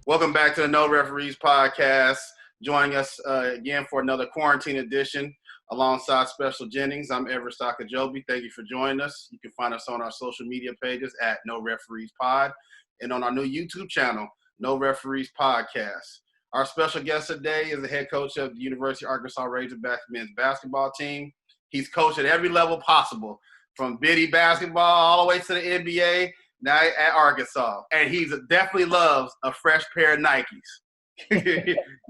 Welcome back to the No Referees Podcast. Joining us again for another quarantine edition alongside Special Jennings. I'm Evarist and Thank you for joining us. You can find us on our social media pages at No Referees Pod and on our new YouTube channel, No Referees Podcast. Our special guest today is the head coach of the University of Arkansas Razorbacks men's basketball team. He's coached at every level possible, from bitty basketball all the way to the NBA. Now at Arkansas, and he definitely loves a fresh pair of Nikes.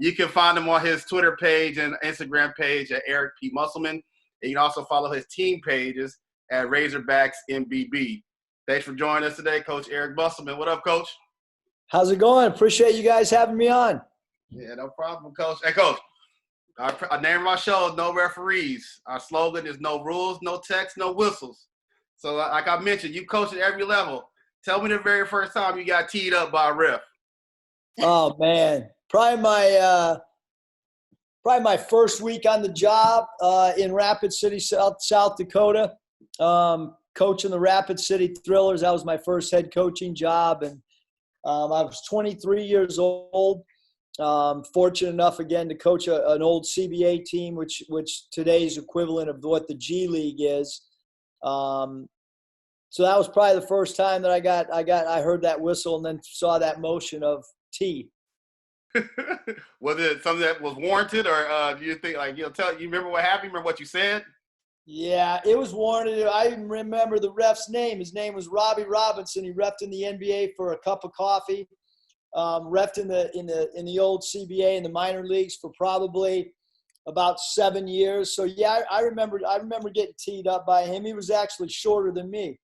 You can find him on his Twitter page and Instagram page at Eric Musselman, and you can also follow his team pages at Razorbacks MBB. Thanks for joining us today, Coach Eric Musselman. What up, Coach? How's it going? Appreciate you guys having me on. Yeah, no problem, Coach. Hey, Coach, I named my show No Referees. Our slogan is no rules, no text, no whistles. So like I mentioned, you coach at every level. Tell me the very first time you got teed up by a ref. Oh man, probably my first week on the job in Rapid City, South Dakota, coaching the Rapid City Thrillers. That was my first head coaching job, and I was 23 years old. Fortunate enough again to coach an old CBA team, which today's equivalent of what the G League is. So that was probably the first time that I heard that whistle and then saw that motion of T. Was it something that was warranted, or do you think you remember what happened? Remember what you said? Yeah, it was warranted. I even remember the ref's name. His name was Robbie Robinson. He refed in the NBA for a cup of coffee. Refed in the old CBA in the minor leagues for probably about 7 years. So yeah, I remember getting teed up by him. He was actually shorter than me.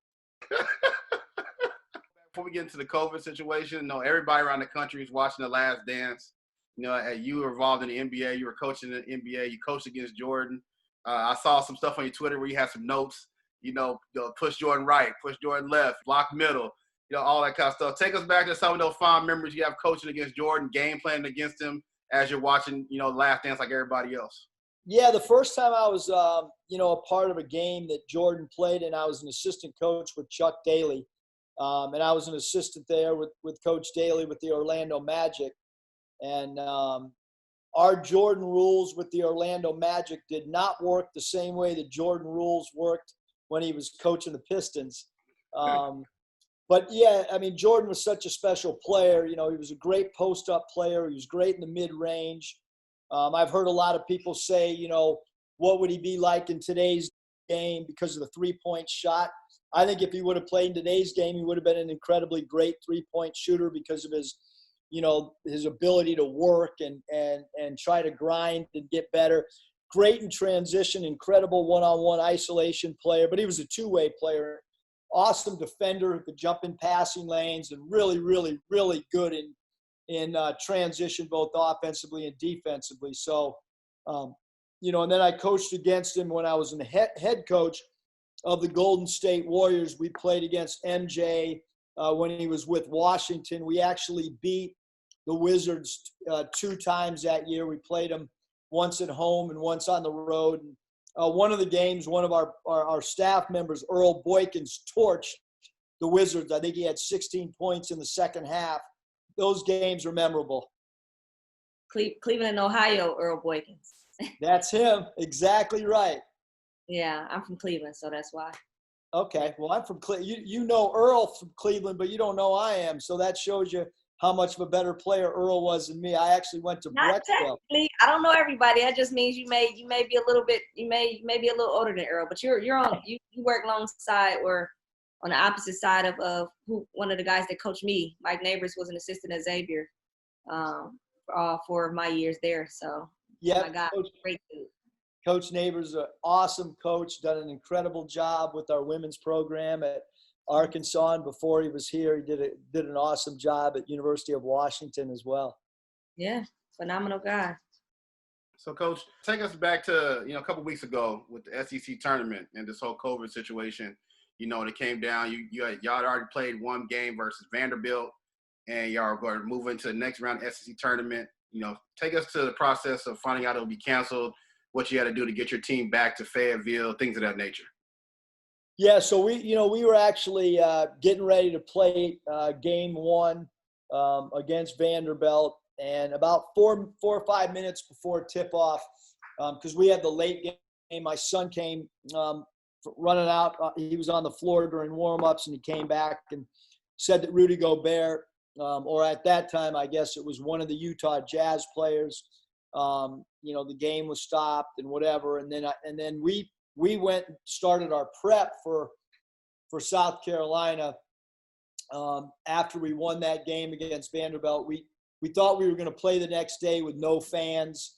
Before we get into the COVID situation, everybody around the country is watching The Last Dance. You were involved in the NBA. You were coaching in the NBA. You coached against Jordan. I saw some stuff on your Twitter where you had some notes. Push Jordan right, push Jordan left, block middle. All that kind of stuff. Take us back to some of those fond memories you have coaching against Jordan, game planning against him as you're watching, The Last Dance like everybody else. Yeah, the first time I was, a part of a game that Jordan played in, I was an assistant coach with Chuck Daly. And I was an assistant there with Coach Daly with the Orlando Magic. And our Jordan rules with the Orlando Magic did not work the same way that Jordan rules worked when he was coaching the Pistons. But, yeah, Jordan was such a special player. He was a great post-up player. He was great in the mid-range. I've heard a lot of people say, what would he be like in today's game because of the three-point shot? I think if he would have played in today's game, he would have been an incredibly great three-point shooter because of his, his ability to work and try to grind and get better. Great in transition, incredible one-on-one isolation player, but he was a two-way player. Awesome defender who could jump in passing lanes and really, really, really good in transition, both offensively and defensively. So, and then I coached against him when I was head coach of the Golden State Warriors. We played against MJ when he was with Washington. We actually beat the Wizards 2 times that year. We played them once at home and once on the road. And, one of the games, one of our staff members, Earl Boykins, torched the Wizards. I think he had 16 points in the second half. Those games are memorable. Cleveland, Ohio, Earl Boykins. That's him. Exactly right. Yeah, I'm from Cleveland, so that's why. Okay. Well, I'm from Cleveland. You know Earl from Cleveland, but you don't know I am. So that shows you how much of a better player Earl was than me. I actually went to Not Brecksville. Technically, I don't know everybody. That just means you may be a little bit you may be a little older than Earl, but you work alongside or on the opposite side of one of the guys that coached me. Mike Neighbors was an assistant at Xavier for all 4 of my years there. So yeah, my God, great dude. Coach Neighbors, an awesome coach, done an incredible job with our women's program at Arkansas, and before he was here, he did an awesome job at University of Washington as well. Yeah, phenomenal guy. So, Coach, take us back to a couple weeks ago with the SEC tournament and this whole COVID situation. When it came down, y'all had already played one game versus Vanderbilt, and y'all are going to move into the next round SEC tournament. Take us to the process of finding out it'll be canceled, what you had to do to get your team back to Fayetteville, things of that nature. Yeah, so we were actually getting ready to play game 1 against Vanderbilt. And about 4 or 5 minutes before tip-off, because we had the late game, my son came running out. He was on the floor during warm-ups, and he came back and said that Rudy Gobert, or at that time, I guess it was one of the Utah Jazz players, the game was stopped and whatever. And then we went and started our prep for South Carolina. After we won that game against Vanderbilt, we thought we were going to play the next day with no fans.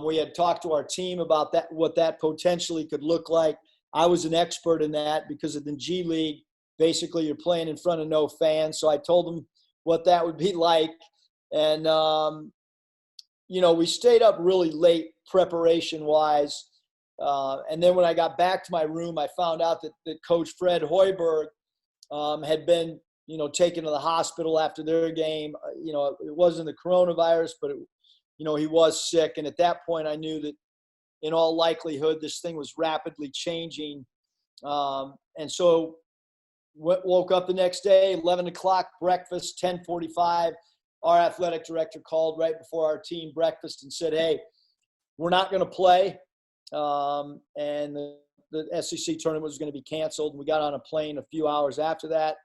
We had talked to our team about that, what that potentially could look like. I was an expert in that because of the G League. Basically, you're playing in front of no fans. So I told them what that would be like. And, we stayed up really late preparation-wise. And then when I got back to my room, I found out that Coach Fred Hoiberg had been, taken to the hospital after their game. It wasn't the coronavirus, but, he was sick. And at that point, I knew that in all likelihood, this thing was rapidly changing. And so woke up the next day, 11 o'clock breakfast, 10:45. Our athletic director called right before our team breakfast and said, hey, we're not going to play. And the SEC tournament was going to be canceled. We got on a plane a few hours after that.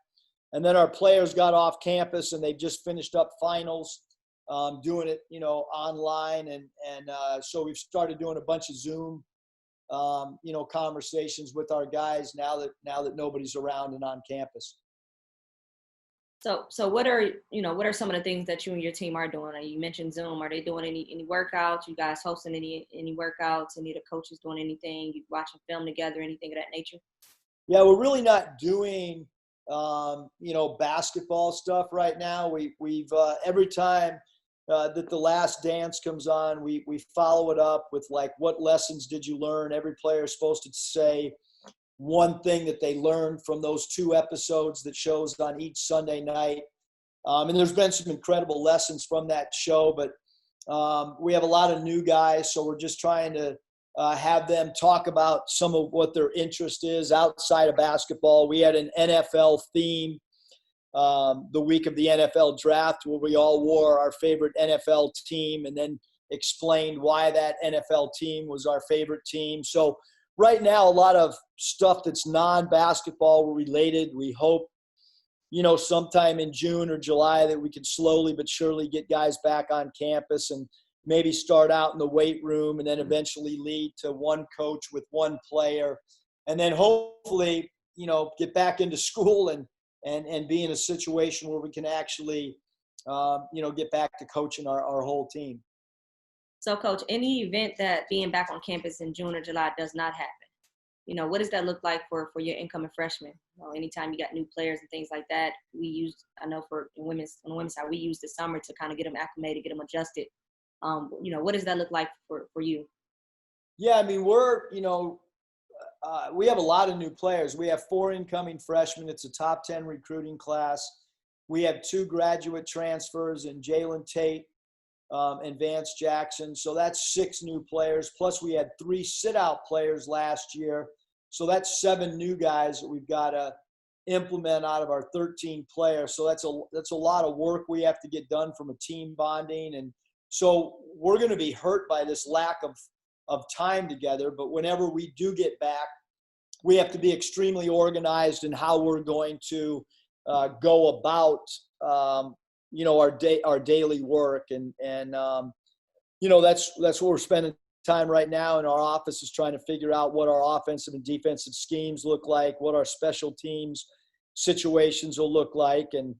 And then our players got off campus, and they just finished up finals, doing it, online. And so we've started doing a bunch of Zoom, conversations with our guys now that nobody's around and on campus. So what are some of the things that you and your team are doing? You mentioned Zoom. Are they doing any workouts? You guys hosting any workouts? Any of the coaches doing anything? You watching film together? Anything of that nature? Yeah, we're really not doing basketball stuff right now. We've every time that The Last Dance comes on, we follow it up with like, what lessons did you learn? Every player is supposed to say one thing that they learned from those 2 episodes that shows on each Sunday night. And there's been some incredible lessons from that show, but we have a lot of new guys. So we're just trying to have them talk about some of what their interest is outside of basketball. We had an NFL theme the week of the NFL draft where we all wore our favorite NFL team and then explained why that NFL team was our favorite team. So right now, a lot of stuff that's non-basketball related. We hope, sometime in June or July that we can slowly but surely get guys back on campus and maybe start out in the weight room and then eventually lead to one coach with one player. And then hopefully, get back into school and be in a situation where we can actually, get back to coaching our whole team. So, Coach, any event that being back on campus in June or July does not happen, what does that look like for your incoming freshmen? Anytime you got new players and things like that, I know on the women's side, we use the summer to kind of get them acclimated, get them adjusted. What does that look like for you? Yeah, I mean, we have a lot of new players. We have 4 incoming freshmen. It's a top 10 recruiting class. We have 2 graduate transfers in Jalen Tate and Vance Jackson. So that's 6 new players. Plus we had 3 sit-out players last year. So that's 7 new guys that we've got to implement out of our 13 players. So that's a lot of work we have to get done from a team bonding. And so we're going to be hurt by this lack of time together. But whenever we do get back, we have to be extremely organized in how we're going to go about our daily work, and that's what we're spending time right now in our office, is trying to figure out what our offensive and defensive schemes look like, what our special teams situations will look like, and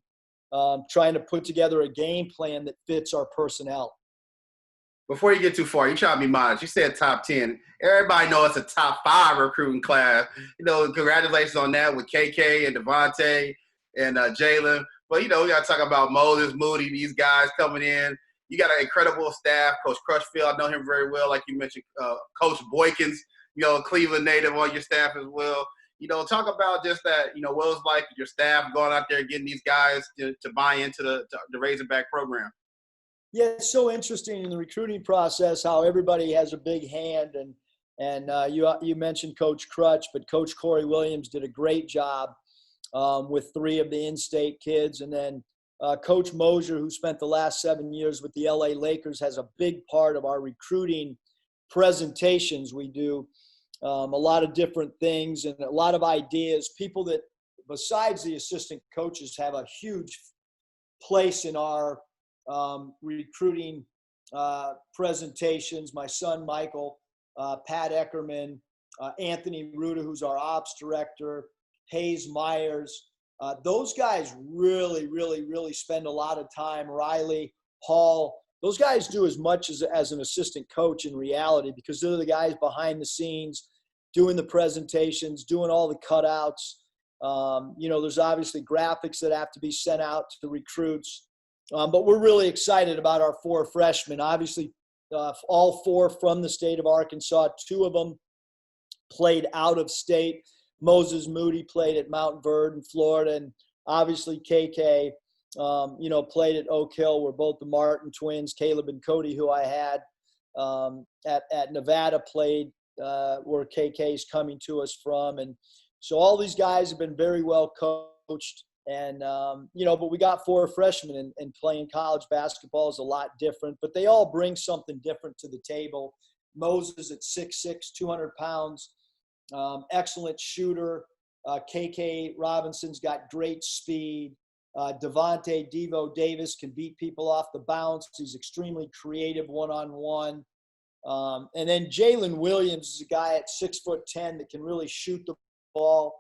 trying to put together a game plan that fits our personnel. Before you get too far, you try to be modest. You said top 10. Everybody knows it's a top 5 recruiting class. Congratulations on that with KK and Devontae and Jalen. But, we got to talk about Moses, Moody, these guys coming in. You got an incredible staff. Coach Crutchfield, I know him very well. Like you mentioned, Coach Boykins, Cleveland native on your staff as well. Talk about just that, what it was like your staff going out there getting these guys to buy into the Razorback program. Yeah, it's so interesting in the recruiting process how everybody has a big hand. And you mentioned Coach Crutch, but Coach Corey Williams did a great job with 3 of the in-state kids. And then Coach Mosier, who spent the last 7 years with the LA Lakers, has a big part of our recruiting presentations. We do a lot of different things and a lot of ideas. People that, besides the assistant coaches, have a huge place in our recruiting presentations. My son, Michael, Pat Eckerman, Anthony Ruda, who's our ops director, Hayes Myers. Those guys really, really, really spend a lot of time. Riley, Hall, those guys do as much as an assistant coach in reality, because they're the guys behind the scenes doing the presentations, doing all the cutouts. There's obviously graphics that have to be sent out to the recruits. But we're really excited about our 4 freshmen. Obviously, all 4 from the state of Arkansas. 2 of them played out of state. Moses Moody played at Mount Verde in Florida, and obviously KK, played at Oak Hill, where both the Martin twins, Caleb and Cody, who I had at Nevada, played where KK is coming to us from. And so all these guys have been very well coached. And, but we got 4 freshmen, and playing college basketball is a lot different, but they all bring something different to the table. Moses at 6'6", 200 pounds, excellent shooter. KK Robinson's got great speed. Devontae Devo Davis can beat people off the bounce. He's extremely creative one-on-one. And then Jalen Williams is a guy at 6'10" that can really shoot the ball.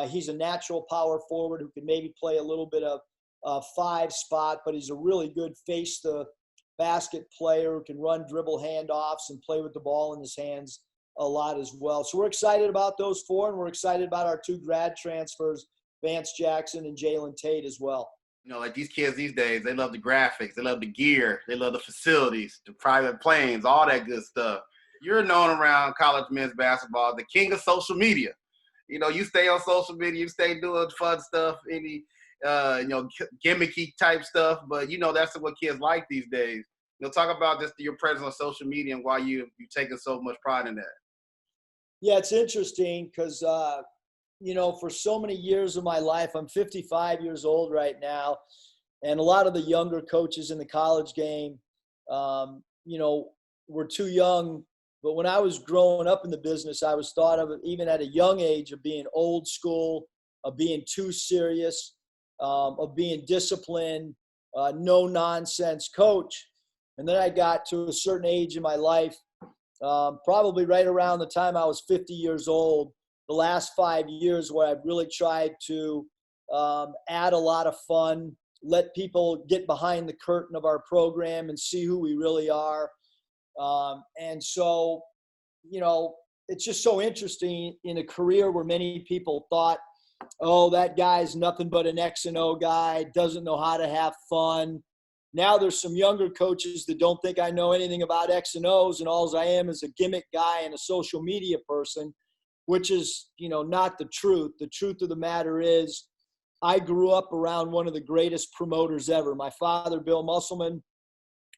He's a natural power forward who can maybe play a little bit of 5 spot, but he's a really good face-to-basket player who can run dribble handoffs and play with the ball in his hands a lot as well. So we're excited about those 4, and we're excited about our 2 grad transfers, Vance Jackson and Jalen Tate as well. Like these kids these days, they love the graphics, they love the gear, they love the facilities, the private planes, all that good stuff. You're known around college men's basketball as the king of social media. You stay on social media, you stay doing fun stuff, any, gimmicky type stuff, but, that's what kids like these days. Talk about just your presence on social media and why you've taken so much pride in that. Yeah, it's interesting because, for so many years of my life, I'm 55 years old right now, and a lot of the younger coaches in the college game, were too young. But when I was growing up in the business, I was thought of, even at a young age, of being old school, of being too serious, of being disciplined, no-nonsense coach. And then I got to a certain age in my life, probably right around the time I was 50 years old, the last 5 years, where I've really tried to add a lot of fun, let people get behind the curtain of our program and see who we really are. And so, it's just so interesting in a career where many people thought, oh, that guy's nothing but an X and O guy, doesn't know how to have fun. Now there's some younger coaches that don't think I know anything about X and O's, and all I am is a gimmick guy and a social media person, which is, not the truth. The truth of the matter is I grew up around one of the greatest promoters ever. My father, Bill Musselman,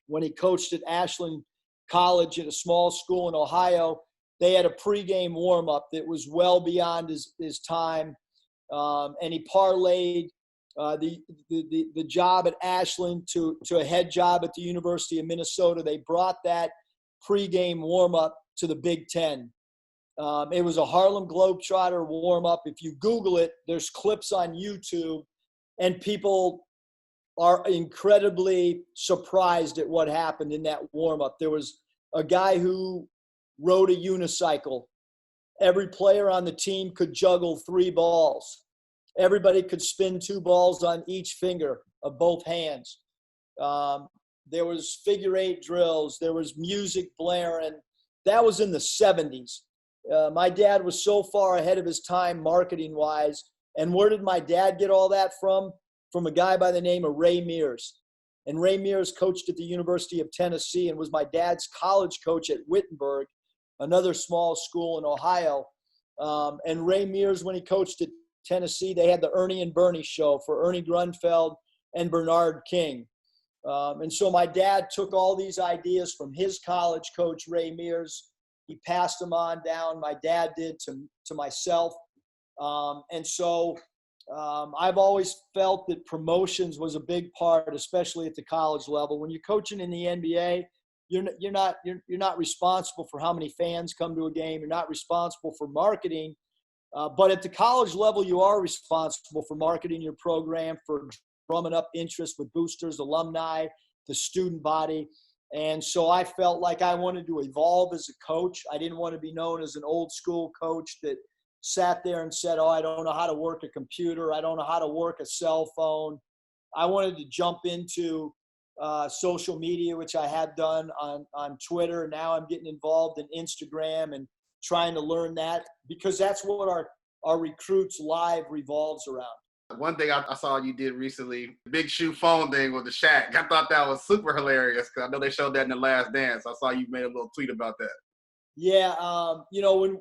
when he coached at Ashland College at a small school in Ohio, they had a pregame warm-up that was well beyond his time, and he parlayed the job at Ashland to a head job at the University of Minnesota. They brought that pregame warm-up to the Big Ten. It was a Harlem Globetrotter warm-up. If you Google it, there's clips on YouTube, and people are incredibly surprised at what happened in that warm-up. There was a guy who rode a unicycle. Every player on the team could juggle 3 balls. Everybody could spin 2 balls on each finger of both hands. There was figure 8 drills. There was music blaring. That was in the 70s. My dad was so far ahead of his time marketing-wise. And where did my dad get all that from? From a guy by the name of Ray Mears. And Ray Mears coached at the University of Tennessee and was my dad's college coach at Wittenberg, another small school in Ohio. And Ray Mears, when he coached at Tennessee, they had the Ernie and Bernie show for Ernie Grunfeld and Bernard King. And so my dad took all these ideas from his college coach, Ray Mears. He passed them on down. My dad did to myself. And so I've always felt that promotions was a big part, especially at the college level. When you're coaching in the NBA, you're not responsible for how many fans come to a game. You're not responsible for marketing. But at the college level, you are responsible for marketing your program, for drumming up interest with boosters, alumni, the student body. And so I felt like I wanted to evolve as a coach. I didn't want to be known as an old school coach that sat there and said, oh, I don't know how to work a computer. I don't know how to work a cell phone. I wanted to jump into social media, which I have done on Twitter. Now I'm getting involved in Instagram and trying to learn that, because that's what our Recruits Live revolves around. One thing I saw you did recently, the big shoe phone thing with the Shaq. I thought that was super hilarious because I know they showed that in The Last Dance. I saw you made a little tweet about that. Yeah,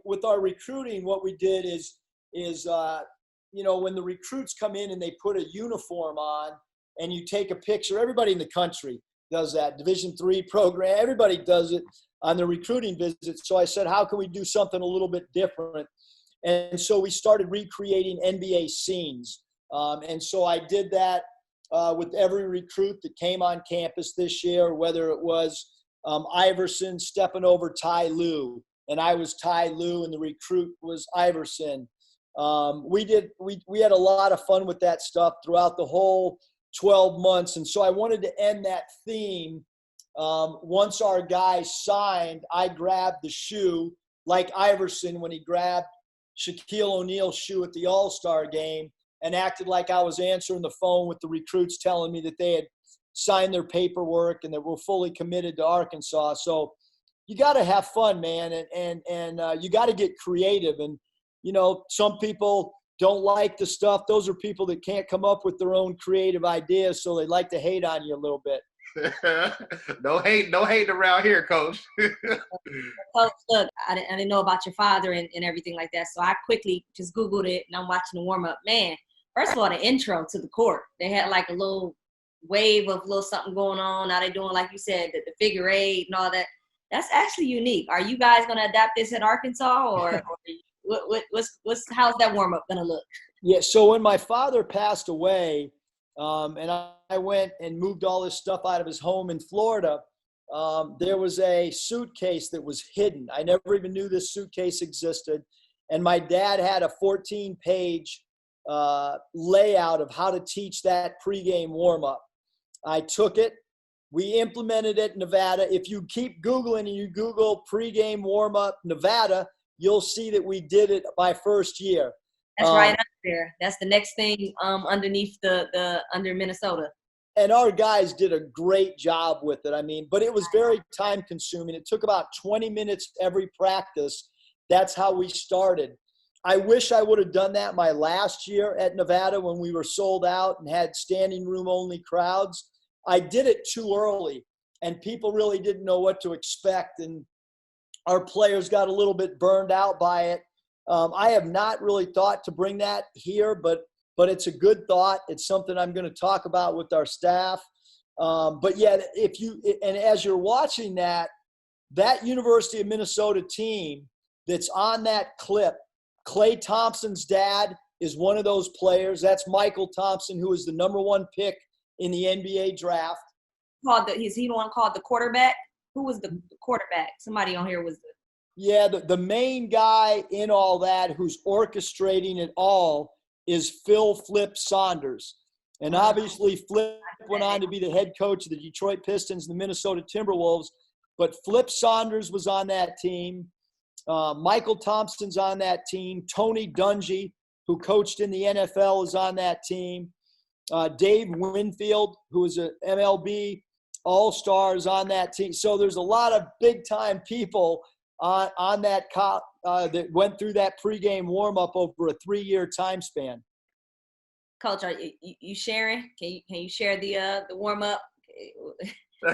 with our recruiting, what we did is when the recruits come in and they put a uniform on and you take a picture, everybody in the country does that. Division III program, everybody does it on the recruiting visit. So I said, how can we do something a little bit different? And so we started recreating NBA scenes. And so I did that with every recruit that came on campus this year, whether it was Iverson stepping over Ty Lue, and I was Ty Lue, and the recruit was Iverson. We had a lot of fun with that stuff throughout the whole 12 months. And so I wanted to end that theme. Once our guys signed, I grabbed the shoe like Iverson when he grabbed Shaquille O'Neal's shoe at the All-Star game, and acted like I was answering the phone with the recruits telling me that they had signed their paperwork and that we're fully committed to Arkansas. So you got to have fun, man, and you got to get creative. And, some people don't like the stuff. Those are people that can't come up with their own creative ideas, so they like to hate on you a little bit. No hate around here, Coach. Coach, look, I didn't know about your father and everything like that, so I quickly just Googled it, and I'm watching the warm-up. Man, first of all, the intro to the court, they had like a little wave of little something going on. Now they're doing, like you said, the figure eight and all that. That's actually unique. Are you guys going to adapt this at Arkansas, or how's that warm-up going to look? Yeah, so when my father passed away, and I went and moved all this stuff out of his home in Florida, there was a suitcase that was hidden. I never even knew this suitcase existed. And my dad had a 14-page layout of how to teach that pregame warm-up. I took it. We implemented it in Nevada. If you keep Googling and you Google pregame warm-up Nevada, you'll see that we did it my first year. That's right up there. That's the next thing underneath the under Minnesota. And our guys did a great job with it. But it was very time consuming. It took about 20 minutes every practice. That's how we started. I wish I would have done that my last year at Nevada when we were sold out and had standing room only crowds. I did it too early, and people really didn't know what to expect. And our players got a little bit burned out by it. I have not really thought to bring that here, but it's a good thought. It's something I'm going to talk about with our staff. But yeah, as you're watching that University of Minnesota team that's on that clip, Klay Thompson's dad is one of those players. That's Michael Thompson, who was the number 1 pick in the NBA draft. Is he the one called the quarterback? Who was the quarterback? Somebody on here was the. Yeah, the main guy in all that who's orchestrating it all is Phil Flip Saunders. And obviously Flip went on to be the head coach of the Detroit Pistons and the Minnesota Timberwolves. But Flip Saunders was on that team. Michael Thompson's on that team. Tony Dungy, who coached in the NFL, is on that team. Dave Winfield, who is an MLB All-Star, is on that team. So there's a lot of big-time people on that that went through that pregame warm-up over a 3-year time span. Coach, are you sharing? Can you share the warm-up?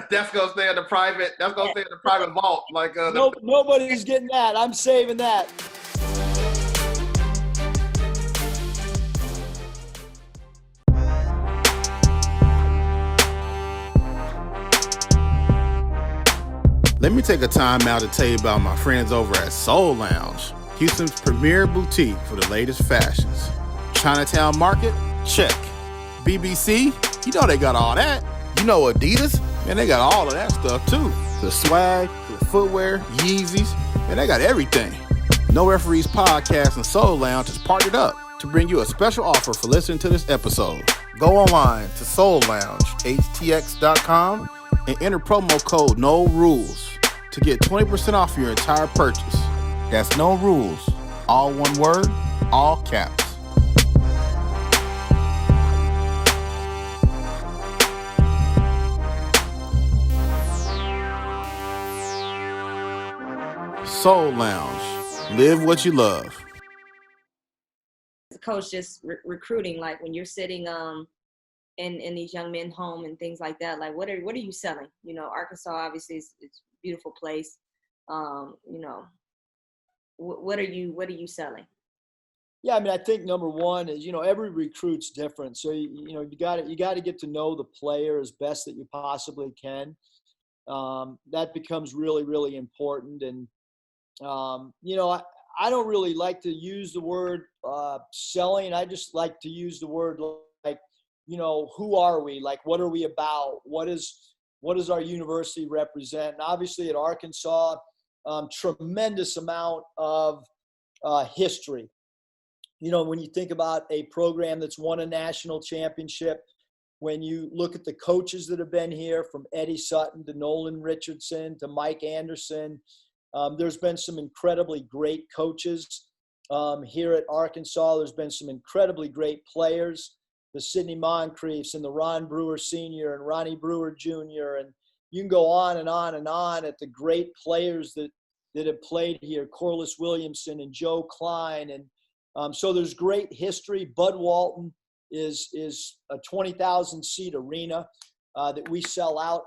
That's gonna stay in the private. That's gonna stay in the private vault. Like nobody's getting that. I'm saving that. Let me take a time out to tell you about my friends over at Soul Lounge, Houston's premier boutique for the latest fashions. Chinatown Market? Check. BBC? You know they got all that. You know Adidas? Man, they got all of that stuff too. The swag, the footwear, Yeezys, man, they got everything. No Referees Podcast and Soul Lounge has partnered up to bring you a special offer for listening to this episode. Go online to soulloungehtx.com and enter promo code No Rules to get 20% off your entire purchase. That's No Rules, all one word, all caps. Soul Lounge. Live what you love. Coach, just recruiting, like when you're sitting in these young men home and things like that, like what are you selling? You know, Arkansas obviously it's a beautiful place. You know, what are you selling? Yeah, I mean, I think number one is, you know, every recruit's different. So, you know, you got to get to know the player as best that you possibly can. That becomes really, really important. And, you know, I don't really like to use the word selling. I just like to use the word like, you know, who are we? Like, what are we about? What does our university represent? And obviously at Arkansas, tremendous amount of history. You know, when you think about a program that's won a national championship, when you look at the coaches that have been here, from Eddie Sutton to Nolan Richardson to Mike Anderson, there's been some incredibly great coaches here at Arkansas. There's been some incredibly great players, the Sidney Moncriefs and the Ron Brewer Sr. and Ronnie Brewer Jr. And you can go on and on and on at the great players that have played here, Corliss Williamson and Joe Klein. And so there's great history. Bud Walton is a 20,000 seat arena that we sell out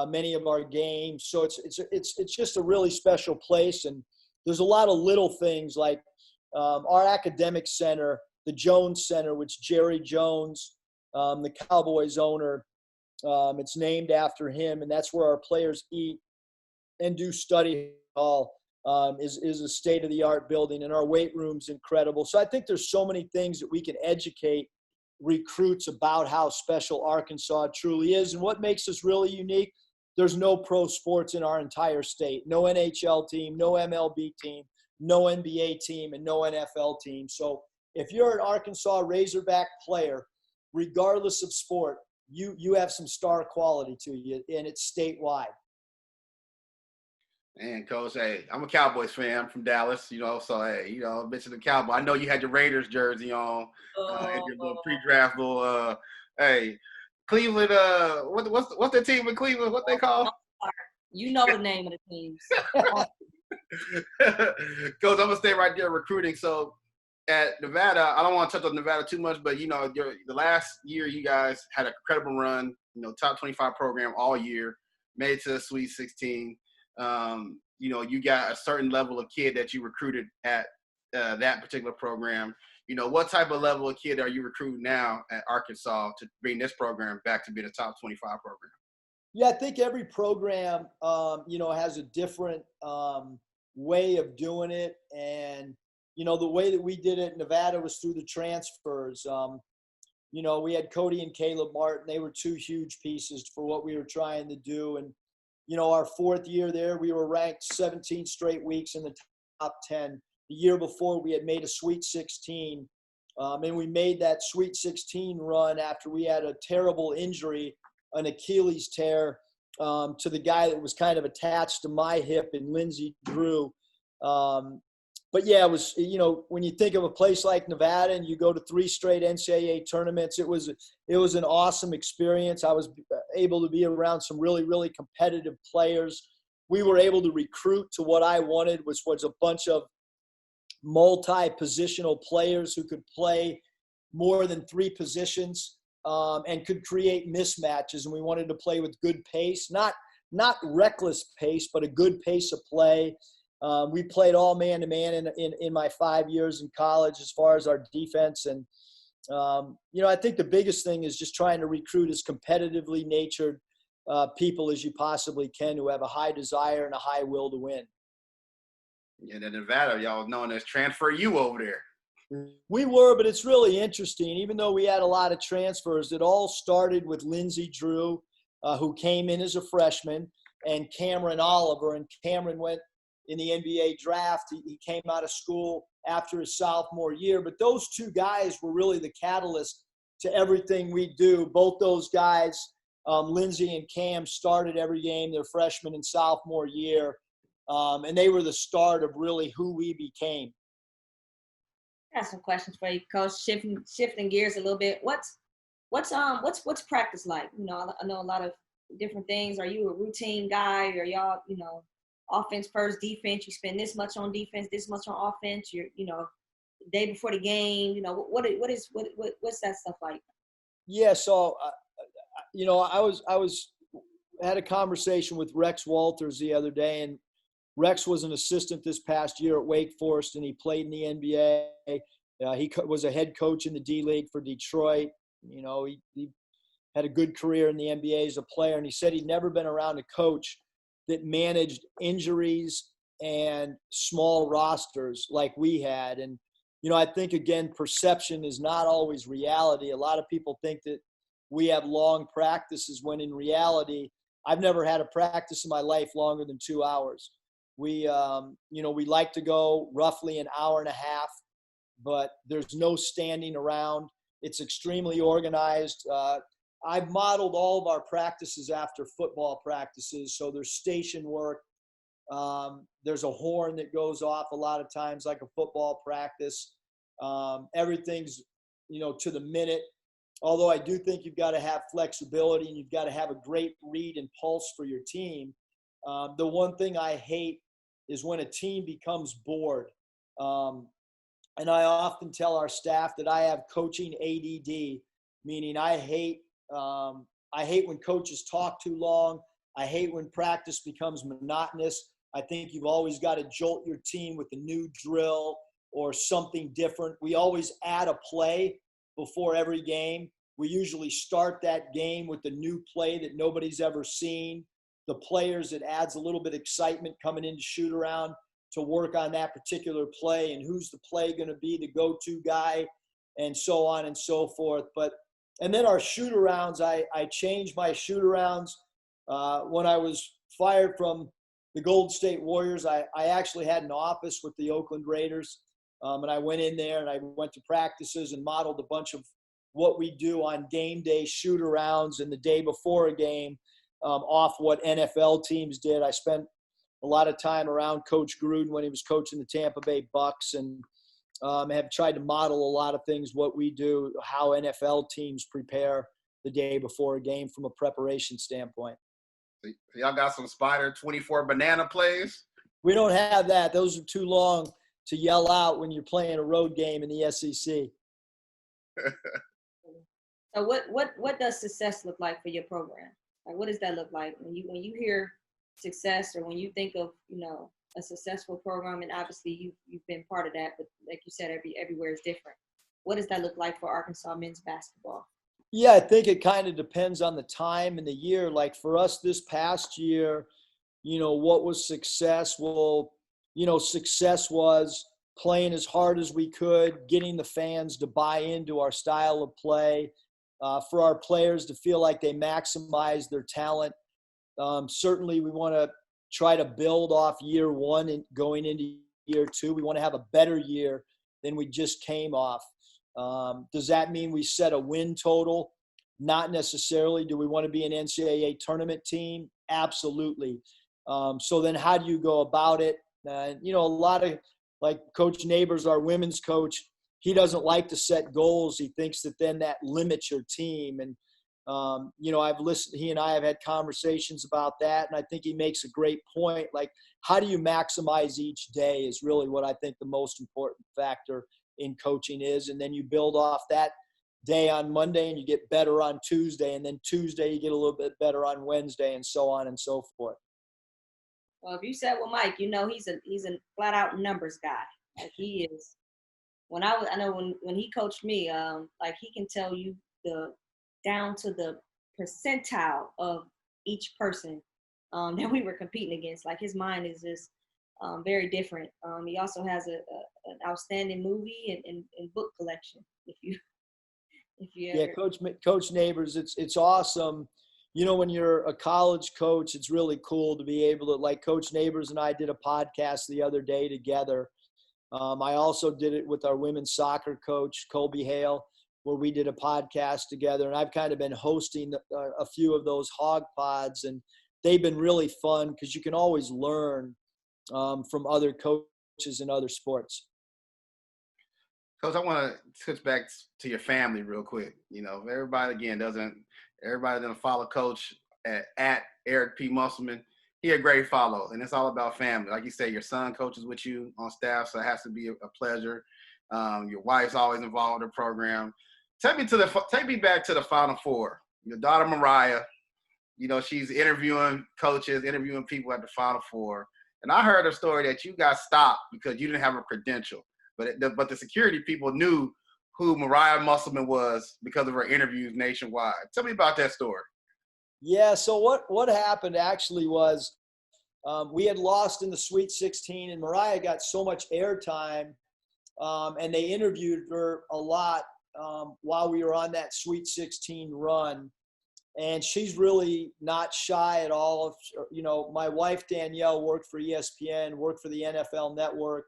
many of our games. So it's just a really special place. And there's a lot of little things like our academic center, the Jones Center, which Jerry Jones, the Cowboys owner, it's named after him, and that's where our players eat and do study hall. Is a state-of-the-art building, and our weight room's incredible. So I think there's so many things that we can educate recruits about how special Arkansas truly is. And what makes us really unique, there's no pro sports in our entire state. No NHL team, no MLB team, no NBA team, and no NFL team. So if you're an Arkansas Razorback player, regardless of sport, you have some star quality to you, and it's statewide. And Coach, hey, I'm a Cowboys fan. I'm from Dallas, you know, so hey, you know, mention the Cowboys. I know you had your Raiders jersey on, and your little pre-draft little, hey, Cleveland. What's the team in Cleveland? What they call? You know the name of the teams. Coach, I'm gonna stay right there recruiting. So at Nevada, I don't want to touch on Nevada too much, but you know, the last year you guys had an incredible run. You know, top 25 program all year, made it to the Sweet 16. You know, you got a certain level of kid that you recruited at that particular program. You know, what type of level of kid are you recruiting now at Arkansas to bring this program back to being a top 25 program? Yeah, I think every program, you know, has a different way of doing it. And, you know, the way that we did it in Nevada was through the transfers. You know, we had Cody and Caleb Martin. They were two huge pieces for what we were trying to do. And, you know, our fourth year there, we were ranked 17 straight weeks in the top 10. The year before, we had made a Sweet 16. And we made that Sweet 16 run after we had a terrible injury, an Achilles tear, to the guy that was kind of attached to my hip, and Lindsey Drew. But yeah, it was, you know, when you think of a place like Nevada and you go to 3 straight NCAA tournaments, it was an awesome experience. I was able to be around some really, really competitive players. We were able to recruit to what I wanted, which was a bunch of multi-positional players who could play more than 3 positions and could create mismatches. And we wanted to play with good pace, not reckless pace, but a good pace of play. We played all man-to-man in my 5 years in college as far as our defense. And, you know, I think the biggest thing is just trying to recruit as competitively natured people as you possibly can, who have a high desire and a high will to win. Yeah, in Nevada, y'all known as Transfer U over there. We were, but it's really interesting. Even though we had a lot of transfers, it all started with Lindsey Drew, who came in as a freshman, and Cameron Oliver. And Cameron went in the NBA draft. He came out of school after his sophomore year. But those two guys were really the catalyst to everything we do. Both those guys, Lindsey and Cam, started every game their freshman and sophomore year. And they were the start of really who we became. I got some questions for you, Coach. Shifting gears a little bit. What's practice like? You know, I know a lot of different things. Are you a routine guy? Are y'all, you know, offense first, defense? You spend this much on defense, this much on offense. You're, you know, the day before the game. You know, what's that stuff like? Yeah. So, you know, I had a conversation with Rex Walters the other day, and Rex was an assistant this past year at Wake Forest, and he played in the NBA. He was a head coach in the D-League for Detroit. You know, he had a good career in the NBA as a player, and he said he'd never been around a coach that managed injuries and small rosters like we had. And, you know, I think, again, perception is not always reality. A lot of people think that we have long practices when in reality, I've never had a practice in my life longer than 2 hours. We, you know, we like to go roughly an hour and a half, but there's no standing around. It's extremely organized. I've modeled all of our practices after football practices. So there's station work. There's a horn that goes off a lot of times like a football practice. Everything's, you know, to the minute. Although I do think you've got to have flexibility and you've got to have a great read and pulse for your team. The one thing I hate is when a team becomes bored. And I often tell our staff that I have coaching ADD, meaning I hate when coaches talk too long. I hate when practice becomes monotonous. I think you've always got to jolt your team with a new drill or something different. We always add a play before every game. We usually start that game with a new play that nobody's ever seen. The players, it adds a little bit of excitement coming into shoot around to work on that particular play and who's the play going to be the go-to guy and so on and so forth. And then our shoot arounds, I changed my shoot arounds when I was fired from the Golden State Warriors. I actually had an office with the Oakland Raiders, and I went in there and I went to practices and modeled a bunch of what we do on game day shoot arounds and the day before a game off what NFL teams did. I spent a lot of time around Coach Gruden when he was coaching the Tampa Bay Bucks, and have tried to model a lot of things, what we do, how NFL teams prepare the day before a game from a preparation standpoint. So y'all got some Spider 24 banana plays? We don't have that. Those are too long to yell out when you're playing a road game in the SEC. So what does success look like for your program? Like, what does that look like when you hear success, or when you think of, you know, a successful program? And obviously you've been part of that, but like you said, everywhere is different. What does that look like for Arkansas men's basketball? Yeah, I think it kind of depends on the time and the year. Like for us this past year, you know, what was success? Well, you know, success was playing as hard as we could, getting the fans to buy into our style of play, for our players to feel like they maximize their talent. Certainly we want to try to build off year one and going into year two. We want to have a better year than we just came off. Does that mean we set a win total? Not necessarily. Do we want to be an NCAA tournament team? Absolutely. So then how do you go about it? You know, a lot of, like Coach Neighbors, our women's coach, he doesn't like to set goals. He thinks that then that limits your team. And, you know, I've listened, he and I have had conversations about that. And I think he makes a great point. Like, how do you maximize each day is really what I think the most important factor in coaching is. And then you build off that day on Monday and you get better on Tuesday. And then Tuesday, you get a little bit better on Wednesday, and so on and so forth. Well, if you said with Mike, you know, he's a flat out numbers guy. Like he is. I know when he coached me, like he can tell you down to the percentile of each person that we were competing against. Like his mind is just very different. He also has an outstanding movie and book collection. If you Yeah, ever. Coach Neighbors, it's awesome. You know, when you're a college coach, it's really cool to be able to, like Coach Neighbors and I did a podcast the other day together. I also did it with our women's soccer coach, Colby Hale, where we did a podcast together. And I've kind of been hosting a few of those hog pods, and they've been really fun because you can always learn from other coaches in other sports. Coach, I want to switch back to your family real quick. You know, everybody doesn't follow Coach at Eric P. Musselman. He a great follow, and it's all about family. Like you say, your son coaches with you on staff, so it has to be a pleasure. Your wife's always involved in the program. Take me back to the Final Four. Your daughter Mariah, you know, she's interviewing coaches, interviewing people at the Final Four, and I heard a story that you got stopped because you didn't have a credential. But the security people knew who Mariah Musselman was because of her interviews nationwide. Tell me about that story. Yeah, so what happened actually was we had lost in the Sweet 16, and Mariah got so much airtime, and they interviewed her a lot while we were on that Sweet 16 run. And she's really not shy at all. You know, my wife, Danielle, worked for ESPN, worked for the NFL Network,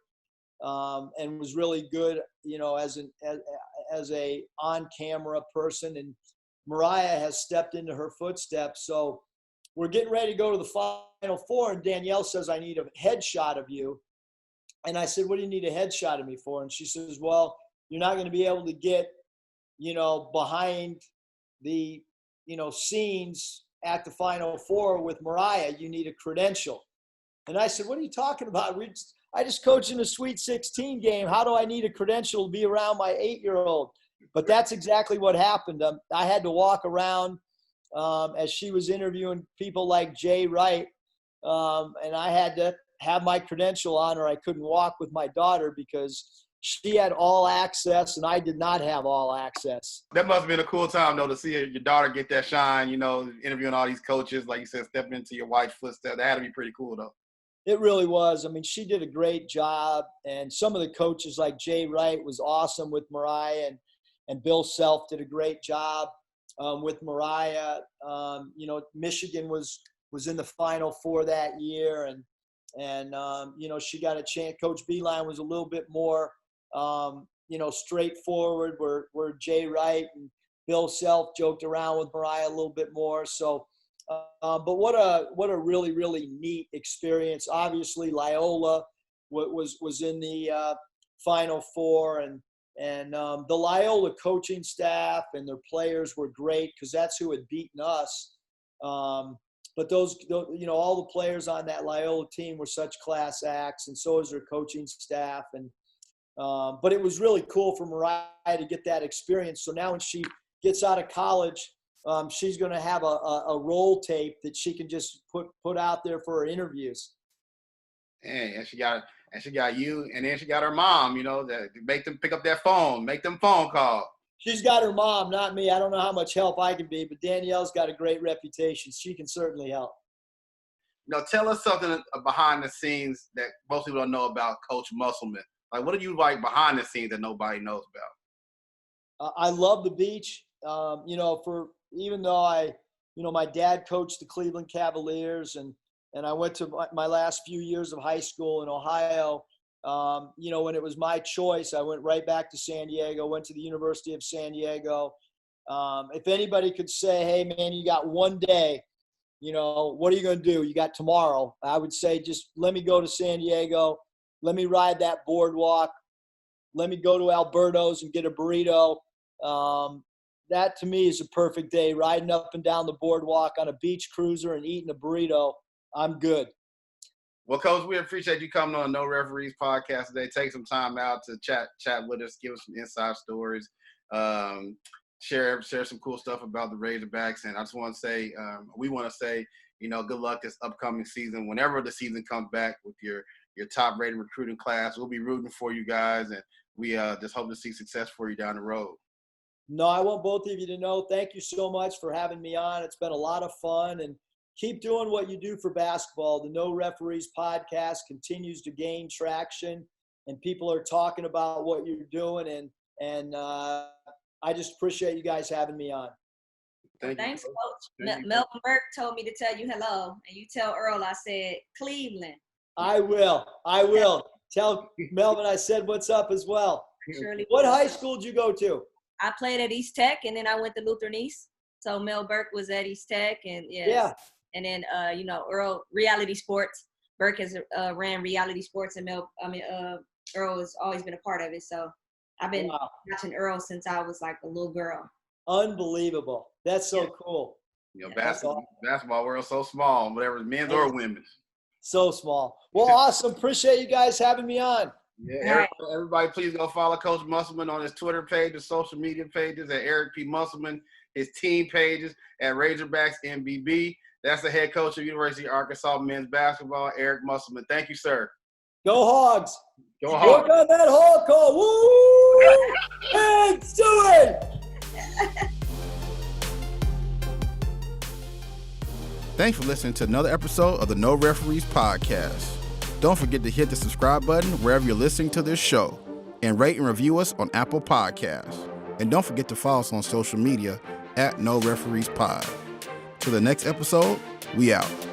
and was really good, you know, as a on-camera person. And Mariah has stepped into her footsteps. So we're getting ready to go to the Final Four, and Danielle says, I need a headshot of you. And I said, what do you need a headshot of me for? And she says, well, you're not going to be able to get, you know, behind the, you know, scenes at the Final Four with Mariah. You need a credential. And I said, what are you talking about? I just coached in a Sweet 16 game. How do I need a credential to be around my 8-year-old? But that's exactly what happened. I had to walk around as she was interviewing people like Jay Wright, and I had to have my credential on, or I couldn't walk with my daughter because she had all access and I did not have all access. That must have been a cool time, though, to see your daughter get that shine, you know, interviewing all these coaches, like you said, stepping into your wife's footsteps. That had to be pretty cool, though. It really was. I mean, she did a great job. And some of the coaches like Jay Wright was awesome with Mariah, and Bill Self did a great job with Mariah. You know, Michigan was in the Final Four that year. And you know, she got a chance. Coach Beeline was a little bit more, you know, straightforward, where Jay Wright and Bill Self joked around with Mariah a little bit more. So, but what a really, really neat experience. Obviously, Loyola was in the Final Four, and the Loyola coaching staff and their players were great because that's who had beaten us. But those, you know, all the players on that Loyola team were such class acts, and so is their coaching staff. And but it was really cool for Mariah to get that experience. So now when she gets out of college, she's going to have a roll tape that she can just put out there for her interviews. Hey, and she got you, and then she got her mom, you know, that make them pick up that phone, make them phone calls. She's got her mom, not me. I don't know how much help I can be, but Danielle's got a great reputation. She can certainly help. Now, tell us something behind the scenes that most people don't know about Coach Musselman. Like, what do you like behind the scenes that nobody knows about? I love the beach. You know, even though my dad coached the Cleveland Cavaliers, and I went to my last few years of high school in Ohio. You know, when it was my choice, I went right back to San Diego, went to the University of San Diego. If anybody could say, hey, man, you got one day, you know, what are you going to do? You got tomorrow. I would say just let me go to San Diego. Let me ride that boardwalk. Let me go to Alberto's and get a burrito. That, to me, is a perfect day, riding up and down the boardwalk on a beach cruiser and eating a burrito. I'm good. Well, Coach, we appreciate you coming on No Referees Podcast today. Take some time out to chat with us, give us some inside stories, share some cool stuff about the Razorbacks. And I just want to say, we want to say, you know, good luck this upcoming season. Whenever the season comes back with your top-rated recruiting class, we'll be rooting for you guys, and we just hope to see success for you down the road. No, I want both of you to know, thank you so much for having me on. It's been a lot of fun, and keep doing what you do for basketball. The No Referees podcast continues to gain traction, and people are talking about what you're doing. And I just appreciate you guys having me on. Thanks, Coach. Melvin Burke told me to tell you hello, and you tell Earl I said Cleveland. I will. Tell Melvin I said what's up as well. Surely. What high school did you go to? I played at East Tech, and then I went to Lutheran East. So Mel Burke was at East Tech, and yeah. And then Earl reality sports. Burke has ran reality sports, and Earl has always been a part of it. So I've been watching Earl since I was like a little girl. Unbelievable. That's so cool. Basketball world so small, whatever, men's or women's. So small. Well, awesome. Appreciate you guys having me on. Yeah, everybody please go follow Coach Musselman on his Twitter page, his social media pages at Eric P. Musselman, his team pages at Razorbacks MBB. That's the head coach of University of Arkansas men's basketball, Eric Musselman. Thank you, sir. Go Hogs. Go Hogs. Work on that hog call. Woo! And do it! Thanks for listening to another episode of the No Referees Podcast. Don't forget to hit the subscribe button wherever you're listening to this show, and rate and review us on Apple Podcasts. And don't forget to follow us on social media at No Referees Pod. Till the next episode, we out.